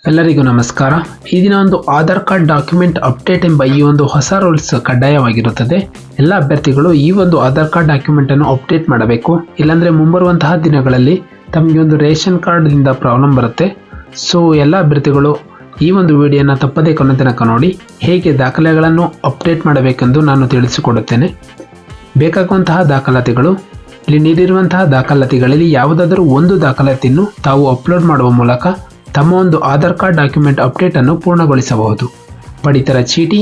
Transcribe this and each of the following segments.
ಎಲ್ಲರಿಗೂ ನಮಸ್ಕಾರ. ಈ ದಿನ ಒಂದು ಆಧಾರ್ ಕಾರ್ಡ್ ಡಾಕ್ಯುಮೆಂಟ್ ಅಪ್ಡೇಟ್ ಎಂಬ ಈ ಒಂದು ಹೊಸ ರೂಲ್ಸ್ ಕಡ್ಡಾಯವಾಗಿರುತ್ತದೆ. ಎಲ್ಲ ಅಭ್ಯರ್ಥಿಗಳು ಈ ಒಂದು ಆಧಾರ್ ಕಾರ್ಡ್ ಡಾಕ್ಯುಮೆಂಟ್ ಅನ್ನು ಅಪ್ಡೇಟ್ ಮಾಡಬೇಕು. ಇಲ್ಲಾಂದ್ರೆ ಮುಂಬರುವಂತಹ ದಿನಗಳಲ್ಲಿ ತಮಗೆ ಒಂದು ರೇಷನ್ ಕಾರ್ಡ್ ಇಂದ ಪ್ರಾಬ್ಲಮ್ ಬರುತ್ತೆ. ಸೊ ಎಲ್ಲ ಅಭ್ಯರ್ಥಿಗಳು ಈ ಒಂದು ವಿಡಿಯೋನ ತಪ್ಪದೇ ಕೊನೆ ತನಕ ನೋಡಿ. ಹೇಗೆ ದಾಖಲೆಗಳನ್ನು ಅಪ್ಡೇಟ್ ಮಾಡಬೇಕೆಂದು ನಾನು ತಿಳಿಸಿಕೊಡುತ್ತೇನೆ. ಬೇಕಾಗುವಂತಹ ದಾಖಲಾತಿಗಳು ಇಲ್ಲಿ ನೀಡಿರುವಂತಹ ದಾಖಲಾತಿಗಳಲ್ಲಿ ಯಾವುದಾದರೂ ಒಂದು ದಾಖಲಾತಿಯನ್ನು ತಾವು ಅಪ್ಲೋಡ್ ಮಾಡುವ ಮೂಲಕ ತಮ್ಮ ಒಂದು ಆಧಾರ್ ಕಾರ್ಡ್ ಡಾಕ್ಯುಮೆಂಟ್ ಅಪ್ಡೇಟ್ ಅನ್ನು ಪೂರ್ಣಗೊಳಿಸಬಹುದು. ಪಡಿತರ ಚೀಟಿ,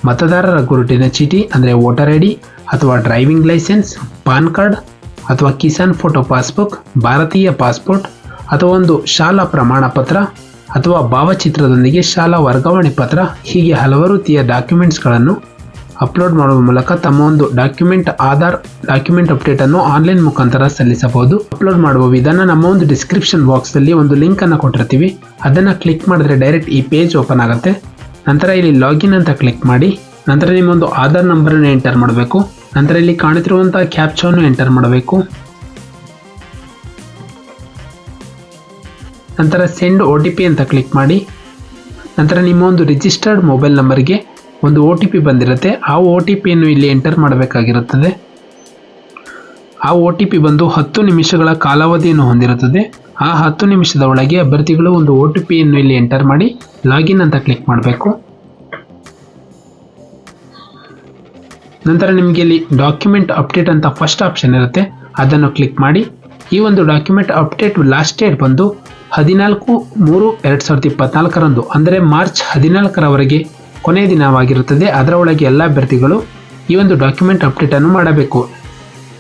ಮತದಾರರ ಗುರುತಿನ ಚೀಟಿ ಅಂದರೆ ವೋಟರ್ ಐಡಿ ಅಥವಾ ಡ್ರೈವಿಂಗ್ ಲೈಸೆನ್ಸ್, ಪಾನ್ ಕಾರ್ಡ್ ಅಥವಾ ಕಿಸಾನ್ ಫೋಟೋ ಪಾಸ್ಬುಕ್, ಭಾರತೀಯ ಪಾಸ್ಪೋರ್ಟ್ ಅಥವಾ ಒಂದು ಶಾಲಾ ಪ್ರಮಾಣ ಪತ್ರ ಅಥವಾ ಭಾವಚಿತ್ರದೊಂದಿಗೆ ಶಾಲಾ ವರ್ಗಾವಣೆ ಪತ್ರ, ಹೀಗೆ ಹಲವಾರು ರೀತಿಯ ಡಾಕ್ಯುಮೆಂಟ್ಸ್ಗಳನ್ನು ಅಪ್ಲೋಡ್ ಮಾಡುವ ಮೂಲಕ ತಮ್ಮ ಒಂದು ಆಧಾರ್ ಡಾಕ್ಯುಮೆಂಟ್ ಅಪ್ಡೇಟ್ ಅನ್ನು ಆನ್ಲೈನ್ ಮುಖಾಂತರ ಸಲ್ಲಿಸಬಹುದು. ಅಪ್ಲೋಡ್ ಮಾಡುವ ವಿಧಾನ ನಮ್ಮ ಒಂದು ಡಿಸ್ಕ್ರಿಪ್ಷನ್ ಬಾಕ್ಸ್ ಅಲ್ಲಿ ಒಂದು ಲಿಂಕ್ ಅನ್ನು ಕೊಟ್ಟಿರ್ತೀವಿ. ಅದನ್ನ ಕ್ಲಿಕ್ ಮಾಡಿದ್ರೆ ಡೈರೆಕ್ಟ್ ಈ ಪೇಜ್ ಓಪನ್ ಆಗುತ್ತೆ. ನಂತರ ಇಲ್ಲಿ ಲಾಗಿನ್ ಅಂತ ಕ್ಲಿಕ್ ಮಾಡಿ ನಂತರ ನಿಮ್ಮ ಒಂದು ಆಧಾರ್ ನಂಬರ್ ಅನ್ನು ಎಂಟರ್ ಮಾಡಬೇಕು. ನಂತರ ಇಲ್ಲಿ ಕಾಣುತ್ತಿರುವಂತಹ ಕ್ಯಾಪ್ಚಾವನ್ನು ಎಂಟರ್ ಮಾಡಬೇಕು. ನಂತರ ಸೆಂಡ್ OTP ಅಂತ ಕ್ಲಿಕ್ ಮಾಡಿ ನಂತರ ನಿಮ್ಮ ಒಂದು ರಿಜಿಸ್ಟರ್ಡ್ ಮೊಬೈಲ್ ನಂಬರ್ಗೆ ಒಂದು OTP ಬಂದಿರುತ್ತೆ. ಆ OTP ಯನ್ನು ಇಲ್ಲಿ ಎಂಟರ್ ಮಾಡಬೇಕಾಗಿರುತ್ತದೆ. ಆ OTP ಬಂದು 10 ನಿಮಿಷಗಳ ಕಾಲಾವಧಿಯನ್ನು ಹೊಂದಿರುತ್ತದೆ. ಆ 10 ನಿಮಿಷದ ಒಳಗೆ ಅಭ್ಯರ್ಥಿಗಳು ಒಂದು OTP ಯನ್ನು ಇಲ್ಲಿ ಎಂಟರ್ ಮಾಡಿ ಲಾಗಿನ್ ಅಂತ ಕ್ಲಿಕ್ ಮಾಡಬೇಕು. ನಂತರ ನಿಮಗೆ ಇಲ್ಲಿ ಡಾಕ್ಯುಮೆಂಟ್ ಅಪ್ಡೇಟ್ ಅಂತ ಫಸ್ಟ್ ಆಪ್ಷನ್ ಇರುತ್ತೆ, ಅದನ್ನು ಕ್ಲಿಕ್ ಮಾಡಿ. ಈ ಒಂದು ಡಾಕ್ಯುಮೆಂಟ್ ಅಪ್ಡೇಟ್ ಲಾಸ್ಟ್ ಡೇಟ್ ಬಂದು 14/3/2024 ಅಂದರೆ ಮಾರ್ಚ್ 14ರವರೆಗೆ ಕೊನೆಯ ದಿನವಾಗಿರುತ್ತದೆ. ಅದರ ಒಳಗೆ ಎಲ್ಲ ಅಭ್ಯರ್ಥಿಗಳು ಈ ಒಂದು ಡಾಕ್ಯುಮೆಂಟ್ ಅಪ್ಡೇಟ್ ಅನ್ನು ಮಾಡಬೇಕು.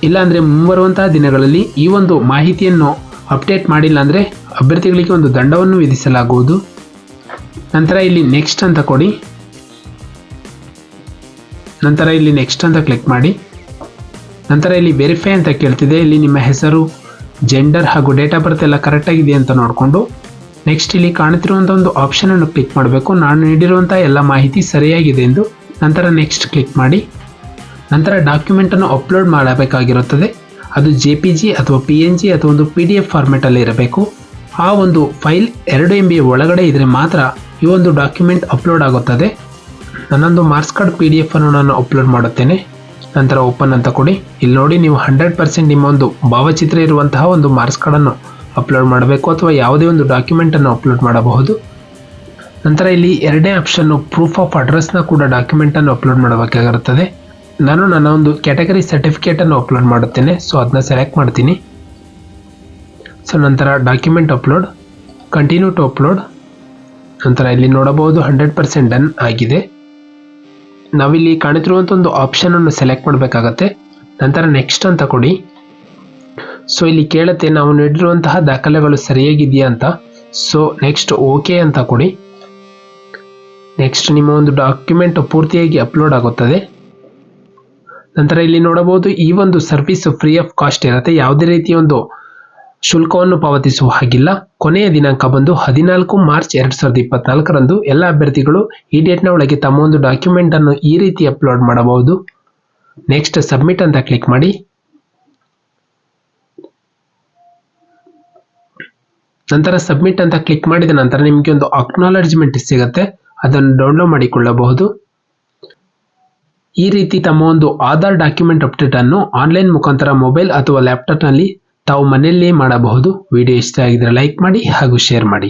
ಇಲ್ಲಾಂದರೆ ಮುಂಬರುವಂತಹ ದಿನಗಳಲ್ಲಿ ಈ ಒಂದು ಮಾಹಿತಿಯನ್ನು ಅಪ್ಡೇಟ್ ಮಾಡಿಲ್ಲ ಅಂದರೆ ಅಭ್ಯರ್ಥಿಗಳಿಗೆ ಒಂದು ದಂಡವನ್ನು ವಿಧಿಸಲಾಗುವುದು. ನಂತರ ಇಲ್ಲಿ ನೆಕ್ಸ್ಟ್ ಅಂತ ಕೊಡಿ. ನಂತರ ಇಲ್ಲಿ ನೆಕ್ಸ್ಟ್ ಅಂತ ಕ್ಲಿಕ್ ಮಾಡಿ. ನಂತರ ಇಲ್ಲಿ ವೆರಿಫೈ ಅಂತ ಕೇಳ್ತಿದೆ. ಇಲ್ಲಿ ನಿಮ್ಮ ಹೆಸರು, ಜೆಂಡರ್ ಹಾಗೂ ಡೇಟ್ ಆಫ್ ಬರ್ತ್ ಎಲ್ಲ ಕರೆಕ್ಟ್ ಆಗಿದೆ ಅಂತ ನೋಡಿಕೊಂಡು ನೆಕ್ಸ್ಟ್ ಇಲ್ಲಿ ಕಾಣುತ್ತಿರುವಂಥ ಒಂದು ಆಪ್ಷನ್ ಅನ್ನು ಕ್ಲಿಕ್ ಮಾಡಬೇಕು. ನಾನು ನೀಡಿರುವಂಥ ಎಲ್ಲ ಮಾಹಿತಿ ಸರಿಯಾಗಿದೆ ಎಂದು. ನಂತರ ನೆಕ್ಸ್ಟ್ ಕ್ಲಿಕ್ ಮಾಡಿ. ನಂತರ ಡಾಕ್ಯುಮೆಂಟ್ ಅನ್ನು ಅಪ್ಲೋಡ್ ಮಾಡಬೇಕಾಗಿರುತ್ತದೆ. ಅದು JPG ಅಥವಾ PNG ಅಥವಾ ಒಂದು PDF ಫಾರ್ಮೆಟಲ್ಲಿ ಇರಬೇಕು. ಆ ಒಂದು ಫೈಲ್ 2 MB ಒಳಗಡೆ ಇದ್ರೆ ಮಾತ್ರ ಈ ಒಂದು ಡಾಕ್ಯುಮೆಂಟ್ ಅಪ್ಲೋಡ್ ಆಗುತ್ತದೆ. ನನ್ನೊಂದು ಮಾರ್ಕ್ಸ್ ಕಾರ್ಡ್ PDF ಅನ್ನು ನಾನು ಅಪ್ಲೋಡ್ ಮಾಡುತ್ತೇನೆ. ನಂತರ ಓಪನ್ ಅಂತ ಕೊಡಿ. ಇಲ್ಲಿ ನೋಡಿ, ನೀವು 100% ನಿಮ್ಮ ಒಂದು ಭಾವಚಿತ್ರ ಇರುವಂತಹ ಒಂದು ಮಾರ್ಕ್ಸ್ ಕಾರ್ಡನ್ನು ಅಪ್ಲೋಡ್ ಮಾಡಬೇಕು ಅಥವಾ ಯಾವುದೇ ಒಂದು ಡಾಕ್ಯುಮೆಂಟ್ ಅನ್ನು ಅಪ್ಲೋಡ್ ಮಾಡಬಹುದು. ನಂತರ ಇಲ್ಲಿ ಎರಡನೇ ಆಪ್ಷನ್ ಪ್ರೂಫ್ ಆಫ್ ಅಡ್ರೆಸ್ನ ಕೂಡ ಡಾಕ್ಯುಮೆಂಟ್ ಅನ್ನು ಅಪ್ಲೋಡ್ ಮಾಡಬೇಕಾಗಿರುತ್ತದೆ. ನಾನು ನನ್ನ ಒಂದು ಕ್ಯಾಟಗರಿ ಸರ್ಟಿಫಿಕೇಟ್ ಅನ್ನು ಅಪ್ಲೋಡ್ ಮಾಡುತ್ತೇನೆ. ಸೊ ಅದನ್ನ ಸೆಲೆಕ್ಟ್ ಮಾಡ್ತೀನಿ. ಸೊ ನಂತರ document upload, continue to upload. ನಂತರ ಇಲ್ಲಿ ನೋಡಬಹುದು 100% ಡನ್ ಆಗಿದೆ. ನಾವಿಲ್ಲಿ ಕಾಣುತ್ತಿರುವಂಥ ಒಂದು ಆಪ್ಷನ್ ಅನ್ನು ಸೆಲೆಕ್ಟ್ ಮಾಡಬೇಕಾಗತ್ತೆ. ನಂತರ ನೆಕ್ಸ್ಟ್ ಅಂತ ಕೊಡಿ. ಸೊ ಇಲ್ಲಿ ಕೇಳುತ್ತೆ ನಾವು ನೀಡಿರುವಂತಹ ದಾಖಲೆಗಳು ಸರಿಯಾಗಿದೆಯಾ ಅಂತ. ಸೊ ನೆಕ್ಸ್ಟ್ ಓಕೆ ಅಂತ ಕೊಡಿ. ನೆಕ್ಸ್ಟ್ ನಿಮ್ಮ ಒಂದು ಡಾಕ್ಯುಮೆಂಟ್ ಪೂರ್ತಿಯಾಗಿ ಅಪ್ಲೋಡ್ ಆಗುತ್ತದೆ. ನಂತರ ಇಲ್ಲಿ ನೋಡಬಹುದು ಈ ಒಂದು ಸರ್ವಿಸ್ ಫ್ರೀ ಆಫ್ ಕಾಸ್ಟ್ ಇರುತ್ತೆ. ಯಾವುದೇ ರೀತಿಯ ಒಂದು ಶುಲ್ಕವನ್ನು ಪಾವತಿಸುವ ಹಾಗಿಲ್ಲ. ಕೊನೆಯ ದಿನಾಂಕ ಬಂದು 14 ಮಾರ್ಚ್ 2024 ಎಲ್ಲ ಅಭ್ಯರ್ಥಿಗಳು ಈ ಡೇಟ್ನ ಒಳಗೆ ತಮ್ಮ ಒಂದು ಡಾಕ್ಯುಮೆಂಟ್ ಅನ್ನು ಈ ರೀತಿ ಅಪ್ಲೋಡ್ ಮಾಡಬಹುದು. ನೆಕ್ಸ್ಟ್ ಸಬ್ಮಿಟ್ ಅಂತ ಕ್ಲಿಕ್ ಮಾಡಿ. ನಂತರ ಸಬ್ಮಿಟ್ ಅಂತ ಕ್ಲಿಕ್ ಮಾಡಿದ ನಂತರ ನಿಮಗೆ ಒಂದು ಅಕ್ನಾಲೆಜ್ಮೆಂಟ್ ಸಿಗುತ್ತೆ, ಅದನ್ನು ಡೌನ್ಲೋಡ್ ಮಾಡಿಕೊಳ್ಳಬಹುದು. ಈ ರೀತಿ ತಮ್ಮ ಒಂದು ಆಧಾರ್ ಡಾಕ್ಯುಮೆಂಟ್ ಅಪ್ಡೇಟ್ ಅನ್ನು ಆನ್ಲೈನ್ ಮುಖಾಂತರ ಮೊಬೈಲ್ ಅಥವಾ ಲ್ಯಾಪ್ಟಾಪ್ ನಲ್ಲಿ ತಾವು ಮನೆಯಲ್ಲೇ ಮಾಡಬಹುದು. ವಿಡಿಯೋ ಇಷ್ಟ ಆಗಿದ್ರೆ ಲೈಕ್ ಮಾಡಿ ಹಾಗೂ ಶೇರ್ ಮಾಡಿ.